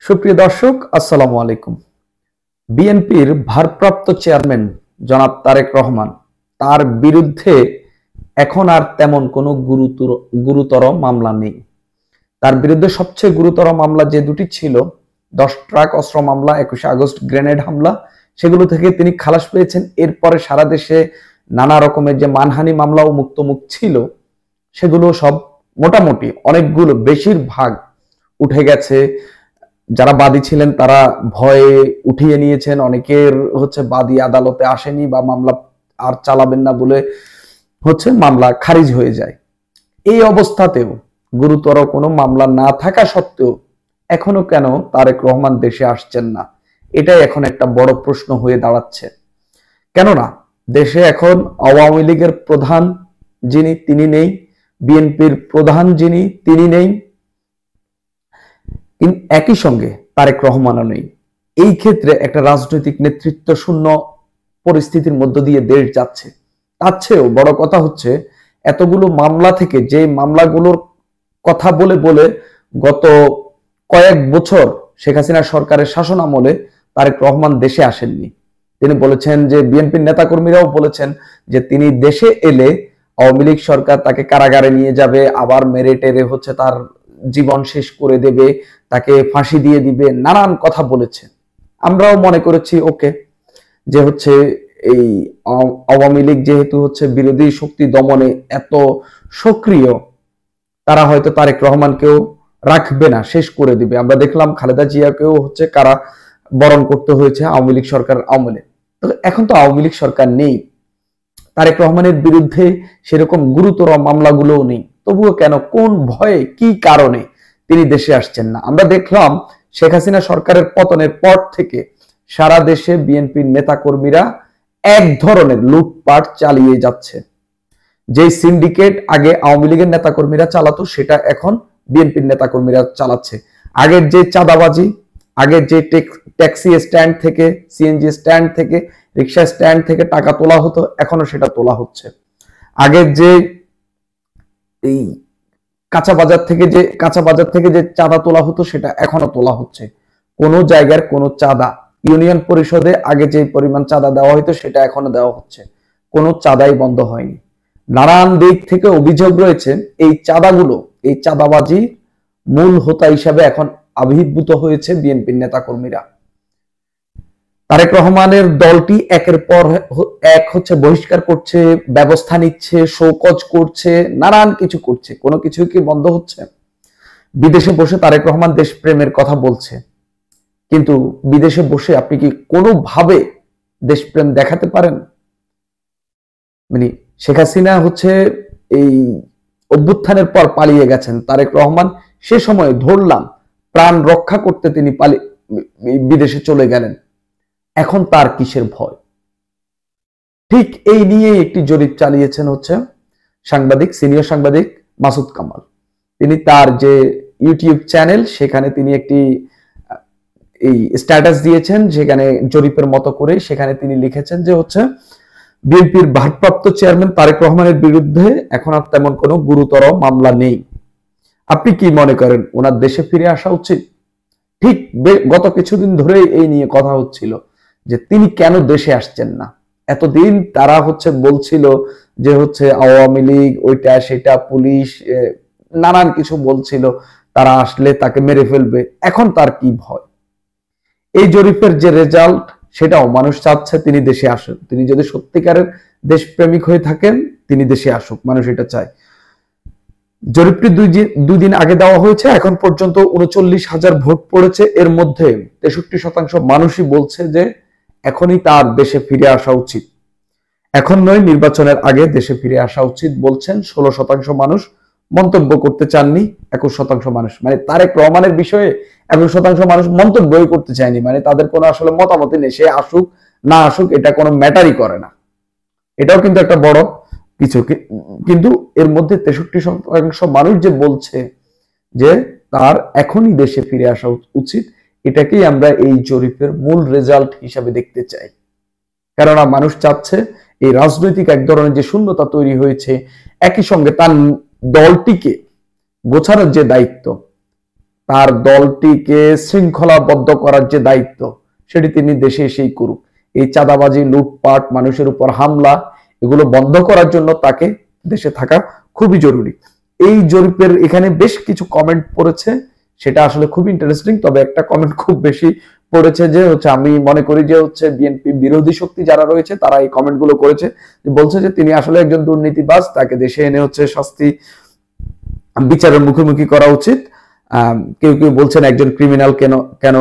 সুপ্রিয় দর্শক, আসসালামু আলাইকুম। বিএনপির ভারপ্রাপ্ত চেয়ারম্যান জনাব তারেক রহমান, তার বিরুদ্ধে এখন আর তেমন কোনো গুরুতর মামলা নেই। তার বিরুদ্ধে সবচেয়ে গুরুতর মামলা যে দুটি ছিল, 10 ট্রাক অস্ত্র মামলা, 21 আগস্ট গ্রেনেড হামলা, সেগুলো থেকে তিনি খালাস পেয়েছেন। এরপরে সারা দেশে নানা রকমের যে মানহানি মামলা ও মুক্তমুখ ছিল, সেগুলো সব মোটামুটি অনেকগুলো, বেশিরভাগ উঠে গেছে। যারা বাদী ছিলেন তারা ভয়ে উঠিয়ে নিয়েছেন। অনেকের বাদী আদালতে আসেনি বা মামলা আর চালাবেন না বলে মামলা খারিজ হয়ে যায়। এই অবস্থাতেও গুরুতর কোনো মামলা না থাকা সত্ত্বেও এখনো কেন তারেক রহমান দেশে আসছেন না, এটাই এখন একটা বড় প্রশ্ন হয়ে দাঁড়াচ্ছে। কেননা দেশে এখন আওয়ামী লীগের প্রধান যিনি, তিনি নেই, বিএনপির প্রধান যিনি, তিনি নেই, একই সঙ্গে তারেক রহমানও নেই। এই ক্ষেত্রে একটা রাজনৈতিক নেতৃত্ব শূন্য পরিস্থিতির মধ্য দিয়ে দেশ যাচ্ছে। তার চেয়েও বড় কথা হচ্ছে, এতগুলো মামলা থেকে যে মামলাগুলোর কথা বলে বলে গত কয়েক বছর শেখ হাসিনা সরকারের শাসন আমলে তারেক রহমান দেশে আসেননি। তিনি বলেছেন যে, বিএনপির নেতাকর্মীরাও বলেছেন যে তিনি দেশে এলে আওয়ামী লীগ সরকার তাকে কারাগারে নিয়ে যাবে, আবার মেরে টেরে তার জীবন শেষ করে দেবে, তাকে ফাঁসি দিয়ে দিবে, নানান কথা বলেছে। আমরাও মনে করেছি ওকে, যে এই আওয়ামী লীগ যেহেতু বিরোধী শক্তি দমনে এত সক্রিয়, তারা হয়তো তারেক রহমানকেও রাখবে না, শেষ করে দিবে। আমরা দেখলাম খালেদা জিয়াকেও কারা বরণ করতে হয়েছে আওয়ামী লীগ সরকার আমলে। তো এখন তো আওয়ামী লীগ সরকার নেই, তারেক রহমানের বিরুদ্ধে সেরকম গুরুতর মামলাগুলোও নেই। তবুও কেন, কোন ভয়ে, কি কারণে তিনি দেশে আসছেন না? আমরা দেখলাম শেখ হাসিনা সরকারের পতনের পর থেকে সারা দেশে বিএনপির নেতাকর্মীরা এক ধরনের লুটপাট চালিয়ে যাচ্ছে। যে সিন্ডিকেট আগে আওয়ামী লীগের নেতাকর্মীরা চালাতো, সেটা এখন বিএনপির নেতাকর্মীরা চালাচ্ছে। আগের যে চাঁদাবাজি, আগের যে ট্যাক্সি স্ট্যান্ড থেকে, সিএনজি স্ট্যান্ড থেকে, রিক্সা স্ট্যান্ড থেকে টাকা তোলা হতো, এখনো সেটা তোলা হচ্ছে। আগের যে এই কাঁচা বাজার থেকে যে চাঁদা তোলা হতো, সেটা এখনো তোলা হচ্ছে। কোন জায়গার কোন চাঁদা, ইউনিয়ন পরিষদে আগে যে পরিমাণ চাঁদা দেওয়া হতো, সেটা এখনো দেওয়া হচ্ছে। কোনো চাঁদাই বন্ধ হয়নি। নানান দিক থেকে অভিযোগ রয়েছে, এই চাঁদাগুলো, এই চাঁদাবাজি মূল হোতা হিসাবে এখন আবির্ভূত হয়েছে বিএনপির নেতাকর্মীরা। তারেক রহমানের দলটি একের পর এক বহিষ্কার করছে, ব্যবস্থা নিচ্ছে, শোকজ করছে, নানান কিছু করছে। কোনো কিছু কি বন্ধ হচ্ছে? বিদেশে বসে তারেক রহমান দেশপ্রেমের কথা বলছে, কিন্তু বিদেশে বসে আপনি কি কোনোভাবে দেশপ্রেম দেখাতে পারেন? মানে শেখ হাসিনা এই অভ্যুত্থানের পর পালিয়ে গেছেন, তারেক রহমান সে সময় ধরলাম প্রাণ রক্ষা করতে তিনি বিদেশে চলে গেলেন। এখন তার কিসের ভয়? ঠিক এই নিয়ে একটি জরিপ চালিয়েছেন সাংবাদিক, সিনিয়র সাংবাদিক মাসুদ কামাল। তিনি তার যে ইউটিউব চ্যানেল, সেখানে তিনি একটি স্ট্যাটাস দিয়েছেন, সেখানে জরিপের মতো করে সেখানে তিনি লিখেছেন যে বিএনপির ভারপ্রাপ্ত চেয়ারম্যান তারেক রহমানের বিরুদ্ধে এখন আর তেমন কোনো গুরুতর মামলা নেই। আপনি কি মনে করেন, ওনার দেশে ফিরে আসা উচিত? ঠিক গত কিছুদিন ধরে এই নিয়ে কথা হচ্ছিল যে তিনি কেন দেশে আসছেন না। এতদিন তারা বলছিল যে আওয়ামী লীগ, ওইটা সেটা, পুলিশ, নানান কিছু বলছিল, তারা আসলে তাকে মেরে ফেলবে। এখন তার কি ভয়? এই জরিপের যে রেজাল্ট, সেটাও মানুষ চাচ্ছে তিনি দেশে আসুন। তিনি যদি সত্যিকারের দেশপ্রেমিক হয়ে থাকেন, তিনি দেশে আসুক, মানুষ এটা চায়। জরিপটি দুদিন আগে দেওয়া হয়েছে। এখন পর্যন্ত 39,000 ভোট পড়েছে। এর মধ্যে 63% মানুষই বলছে যে এখনই তার দেশে ফিরে আসা উচিত। এখন নয়, নির্বাচনের আগে দেশে ফিরে আসা উচিত বলছেন 16% মানুষ। মন্তব্য করতে চাননি 21% মানুষ। মানে তারেক রহমানের বিষয়ে 21% মানুষ মন্তব্যই করতে চায়নি। মানে তাদের কোনো আসলে মতামত নেই, সে আসুক না আসুক এটা কোনো ম্যাটারই করে না। এটাও কিন্তু একটা বড় কিছু। কিন্তু এর মধ্যে 63% মানুষ যে বলছে যে তার এখনই দেশে ফিরে আসা উচিত, এটাকেই আমরা এই জরিপের মূল রেজাল্ট হিসাবে দেখতে চাই। কেননা মানুষ চাচ্ছে এই রাজনৈতিক এক ধরনের যে শূন্যতা তৈরি হয়েছে, একই সঙ্গে তার দলটিকে গোছানোর যে দায়িত্ব, তার দলটিকে শৃঙ্খলাবদ্ধ করার যে দায়িত্ব সেটি তিনি দেশে এসেই করুক। এই চাঁদাবাজি, লুটপাট, মানুষের উপর হামলা এগুলো বন্ধ করার জন্য তাকে দেশে থাকা খুবই জরুরি। এই জরিপের এখানে বেশ কিছু কমেন্ট পড়েছে, সেটা আসলে খুব ইন্টারেস্টিং। তবে একটা কমেন্ট খুব বেশি পড়েছে যে হচ্ছে, আমি মনে করি যে হচ্ছে বিএনপি বিরোধী শক্তি যারা রয়েছে তারা এই কমেন্ট গুলো করেছে, বলছে যে তিনি আসলে একজন দুর্নীতিবাজ, তাকে দেশে এনে হচ্ছে শাস্তি বিচারের মুখোমুখি করা উচিত। কেউ কেউ বলছেন একজন ক্রিমিনাল কেন কেন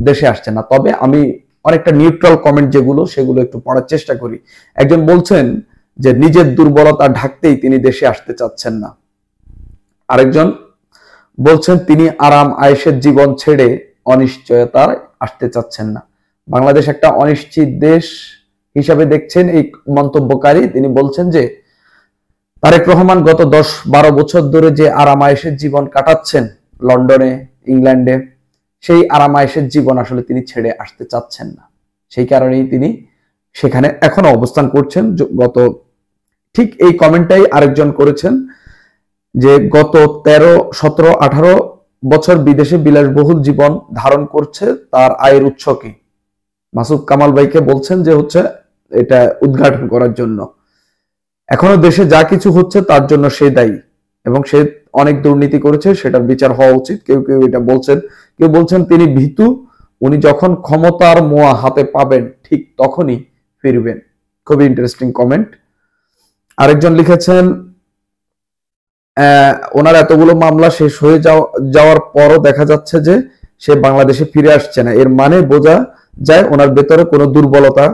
দেশে আসছে না। তবে আমি অনেকটা নিউট্রাল কমেন্ট যেগুলো সেগুলো একটু পড়ার চেষ্টা করি। একজন বলছেন যে নিজের দুর্বলতা ঢাকতেই তিনি দেশে আসতে চাচ্ছেন না। আরেকজন বলছেন তিনি আরাম আয়েশের জীবন ছেড়ে অনিশ্চয়তায় আসতে চাচ্ছেন না। বাংলাদেশ একটা অনিশ্চিত দেশ হিসাবে দেখছেন এই মন্তব্যকারী। তিনি বলছেন যে তারেক রহমান গত 10-12 বছর ধরে যে আরাম আয়েশের জীবন কাটাচ্ছেন লন্ডনে, ইংল্যান্ডে, সেই আরাম আয়েশের জীবন আসলে তিনি ছেড়ে আসতে চাচ্ছেন না। সেই কারণেই তিনি সেখানে এখনো অবস্থান করছেন। গত ঠিক এই কমেন্টটাই আরেকজন করেছেন যে গত 13, 17, 18 বছর বিদেশে বিলাসবহুল জীবন ধারণ করছে, তার আয়ের উৎস কি? মাসুদ কামাল ভাইকে বলছেন যে হচ্ছে এটা উদ্ঘাটন করার জন্য। এখনো দেশে যা কিছু হচ্ছে তার জন্য সে দায়ী এবং সে অনেক দুর্নীতি করেছে, সেটার বিচার হওয়া উচিত। কেউ কেউ এটা বলছেন, কেউ বলছেন তিনি ভীতু, উনি যখন ক্ষমতার মোয়া হাতে পাবেন ঠিক তখনই ফিরবেন। খুবই ইন্টারেস্টিং কমেন্ট। আরেকজন লিখেছেন ওনার এতগুলো মামলা শেষ হয়ে যাওয়ার পরও দেখা যাচ্ছে যে সে বাংলাদেশে ফিরে আসছে না। এর মানে বোঝা যায় ওনার ভেতরে কোনো দুর্বলতা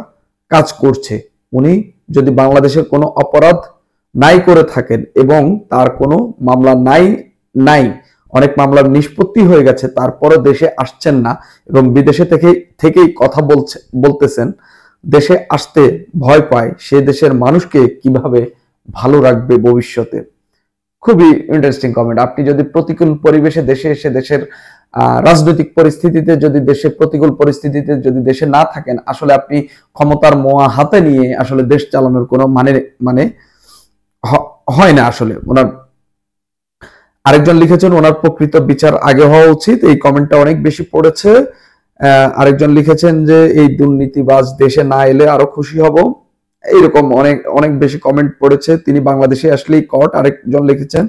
কাজ করছে। উনি যদি বাংলাদেশের কোনো অপরাধ নাই করে থাকেন এবং তার কোনো মামলা নাই অনেক মামলার নিষ্পত্তি হয়ে গেছে, তারপরে দেশে আসছেন না এবং বিদেশে থেকেই কথা বলতেছেন, দেশে আসতে ভয় পায়, সে দেশের মানুষকে কিভাবে ভালো রাখবে ভবিষ্যতে। খুবই ইন্টারেস্টিং কমেন্ট। আপনি যদি প্রতিকূল পরিবেশে দেশে এসে দেশের রাজনৈতিক পরিস্থিতিতে যদি প্রতিকূল পরিস্থিতিতে যদি দেশে না থাকেন, আসলে আপনি ক্ষমতার মোয়া হাতে নিয়ে আসলে দেশ চালানোর কোনো মানে হয় না আসলে। ওনার আরেকজন লিখেছেন ওনার প্রকৃত বিচার আগে হওয়া উচিত, এই কমেন্টটা অনেক বেশি পড়েছে। আরেকজন লিখেছেন যে এই দুর্নীতিবাজ দেশে না এলে আরো খুশি হব। এইরকম অনেক অনেক বেশি কমেন্ট পড়েছে। তিনি বাংলাদেশে আসলেই কট। আরেকজন লিখেছেন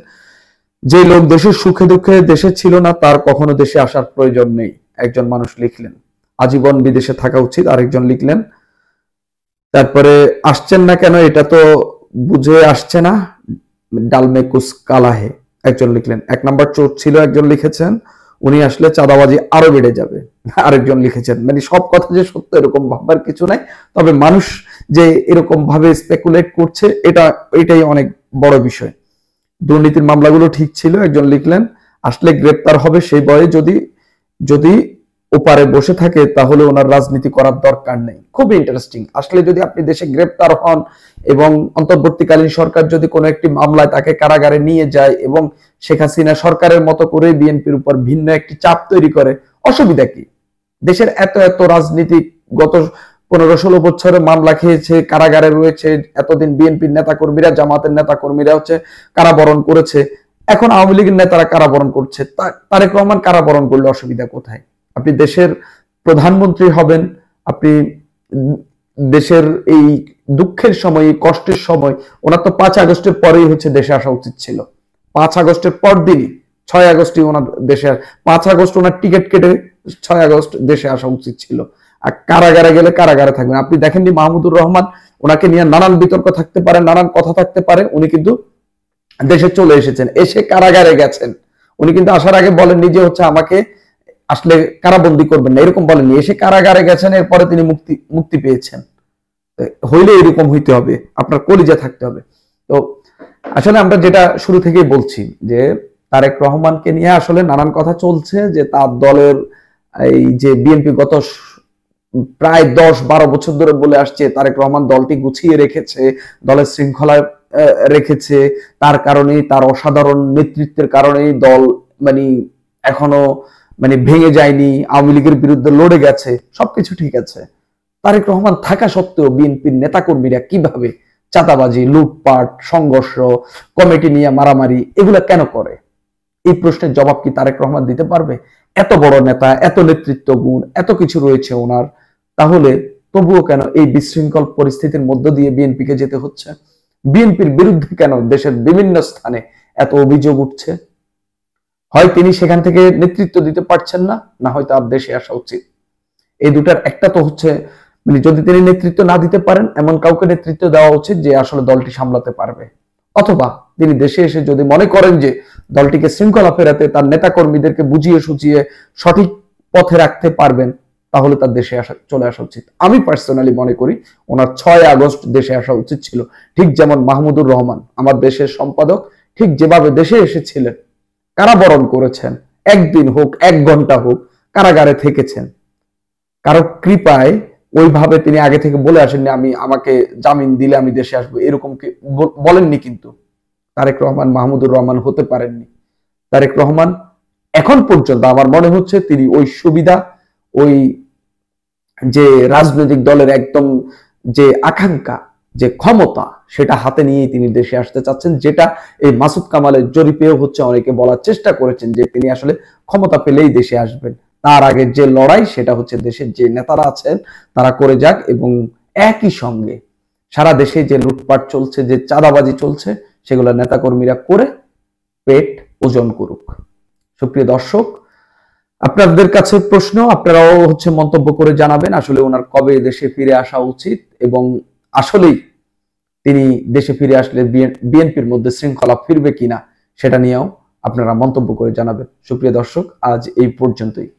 যে লোক দেশের সুখে দুঃখে দেশে ছিল না তার কখনো দেশে আসার প্রয়োজন নেই, একজন মানুষ লিখলেন। আজীবন বিদেশে থাকা উচিত, আরেকজন লিখলেন। তারপরে আসছেন না কেন এটা তো বুঝে আসছে না, ডালমে কুস কালা হে, একজন লিখলেন। 1 নম্বর চোর ছিল, একজন লিখেছেন। উনি আসলে চাঁদাবাজি আরো বেড়ে যাবে, আরেকজন লিখেছেন। মানে সব কথা যে সত্য এরকম ভাববার কিছু নাই, তবে মানুষ যে এরকম ভাবে স্পেকুলেট করছে এটাই অনেক বড় বিষয়। দুর্নীতির মামলাগুলো ঠিক ছিল, একজন লিখলেন। আসলে গ্রেপ্তার হবে সেই ভয়ে যদি ওপারে বসে থাকে তাহলে ওনার রাজনীতি করার দরকার নেই। খুবই ইন্টারেস্টিং। আসলে যদি আপনি দেশে গ্রেপ্তার হন এবং অন্তর্বর্তীকালীন সরকার যদি কোনো একটি মামলায় তাকে কারাগারে নিয়ে যায় এবং শেখ হাসিনা সরকারের মতো করে বিএনপির উপর ভিন্ন একটি চাপ তৈরি করে, অসুবিধা কি? দেশের এত রাজনীতি গত 15-16 বছরে মামলা খেয়েছে, কারাগারে রয়েছে, এতদিন বিএনপির নেতাকর্মীরা, জামাতের নেতাকর্মীরা হচ্ছে কারাবরণ করেছে, এখন আওয়ামী লীগের নেতারা কারাবরণ করছে। তারেক রহমান কারাবরণ করলে অসুবিধা কোথায়? আপনি দেশের প্রধানমন্ত্রী হবেন, আপনি দেশের এই দুঃখের সময়, কষ্টের সময়, ওনার তো 5 আগস্টের পরেই হচ্ছে দেশে আসা উচিত ছিল। 5 আগস্টের পর দিনই 6 আগস্টই ওনার দেশে 5 আগস্ট ওনার টিকিট কেটে 6 আগস্ট দেশে আসা উচিত ছিল। আর কারাগারে গেলে কারাগারে থাকবেন। আপনি দেখেননি মাহমুদুর রহমান, ওনাকে নিয়ে নানান বিতর্ক থাকতে পারে, নানান কথা থাকতে পারে, উনি কিন্তু দেশে চলে এসেছেন, এসে কারাগারে গেছেন। উনি কিন্তু আসার আগে বলেননি যে হচ্ছে আমাকে আসলে কারাবন্দি করবেন না, এরকম বলেননি। এসে কারাগারে গেছেন, এরপরে তিনি মুক্তি পেয়েছেন। হইলে এরকম হইতে হবে, আপনার কলিজা থাকতে হবে। তো আসলে আমরা যেটা শুরু থেকেই বলছি যে তারেক রহমানকে নিয়ে আসলে নানান কথা চলছে, যে তার দলের এই যে বিএনপি গত প্রায় 10-12 বছর ধরে বলে আসছে তারেক রহমান দলটি গুছিয়ে রেখেছে, দলের শৃঙ্খলা রেখেছে, তার কারণেই, তার অসাধারণ নেতৃত্বের কারণেই দল এখনো ভেঙে যায়নি, আওয়ামী লীগের বিরুদ্ধে লড়ে গেছে, সবকিছু ঠিক আছে। তারেক রহমান থাকা সত্ত্বেও বিএনপির নেতাকর্মীরা কিভাবে চাঁদাবাজি, লুটপাট, সংঘর্ষ, কমিটি নিয়ে মারামারি এগুলা কেন করে? এই প্রশ্নের জবাব কি তারেক রহমান দিতে পারবে? এত বড় নেতা, এত নেতৃত্ব গুণ, এত কিছু রয়েছে ওনার, তাহলে তবুও কেন এই বিশৃঙ্খল পরিস্থিতির মধ্য দিয়ে বিএনপিকে যেতে হচ্ছে? বিএনপির বিরুদ্ধে কেন দেশের বিভিন্ন স্থানে এত অভিযোগ উঠছে? হয় তিনি সেখান থেকে নেতৃত্ব দিতে পারছেন না, না হয়তো আর দেশে আসা উচিত। এই দুটার একটা তো হচ্ছে, মানে যদি তিনি নেতৃত্ব না দিতে পারেন, এমন কাউকে নেতৃত্ব দেওয়া উচিত যে আসলে দলটি সামলাতে পারবে। অথবা তিনি দেশে এসে যদি মনে করেন যে দলটিকে শৃঙ্খলা ফেরাতে তার নেতা কর্মীদেরকে বুঝিয়ে সুঝিয়ে সঠিক পথে রাখতে পারবেন, তাহলে তার দেশে চলে আসা উচিত। আমি পার্সোনালি মনে করি ওনার 6 আগস্ট দেশে আসা উচিত ছিল। ঠিক যেমন মাহমুদুর রহমান, আমার দেশের সম্পাদক, ঠিক যেভাবে দেশে এসেছিলেন, কারাবরণ করেছেন, একদিন হোক 1 ঘন্টা হোক কারাগারে থেকেছেন, কারো কৃপায় ওইভাবে তিনি আগে থেকে বলে আসেননি আমি আমাকে জামিন দিলে আমি দেশে আসবো, এরকম কি বলেননি। কিন্তু তারেক রহমান মাহমুদুর রহমান হতে পারেননি। তারেক রহমান এখন পর্যন্ত আমার মনে হচ্ছে তিনি ওই সুবিধা, ওই যে রাজনৈতিক দলের একদম যে আকাঙ্ক্ষা, যে ক্ষমতা, সেটা হাতে নিয়েই তিনি দেশে আসতে চাচ্ছেন, যেটা এই মাসুদ কামালের জরিপেও হচ্ছে অনেকে বলার চেষ্টা করেছেন যে তিনি আসলে ক্ষমতা পেলেই দেশে আসবেন। তার আগে যে লড়াই, সেটা হচ্ছে দেশের যে নেতারা আছেন তারা করে যাক, এবং একই সঙ্গে সারা দেশে যে লুটপাট চলছে, যে চাঁদাবাজি চলছে, সেগুলো নেতাকর্মীরা করে পেট ওজন করুক। সুপ্রিয় দর্শক, আপনাদের কাছে প্রশ্ন, আপনারাও হচ্ছে মন্তব্য করে জানাবেন আসলে ওনার কবে দেশে ফিরে আসা উচিত, এবং আসলেই তিনি দেশে ফিরে আসলে বিএনপির মধ্যে শৃঙ্খলা ফিরবে কিনা, সেটা নিয়েও আপনারা মন্তব্য করে জানাবেন। সুপ্রিয় দর্শক, আজ এই পর্যন্তই।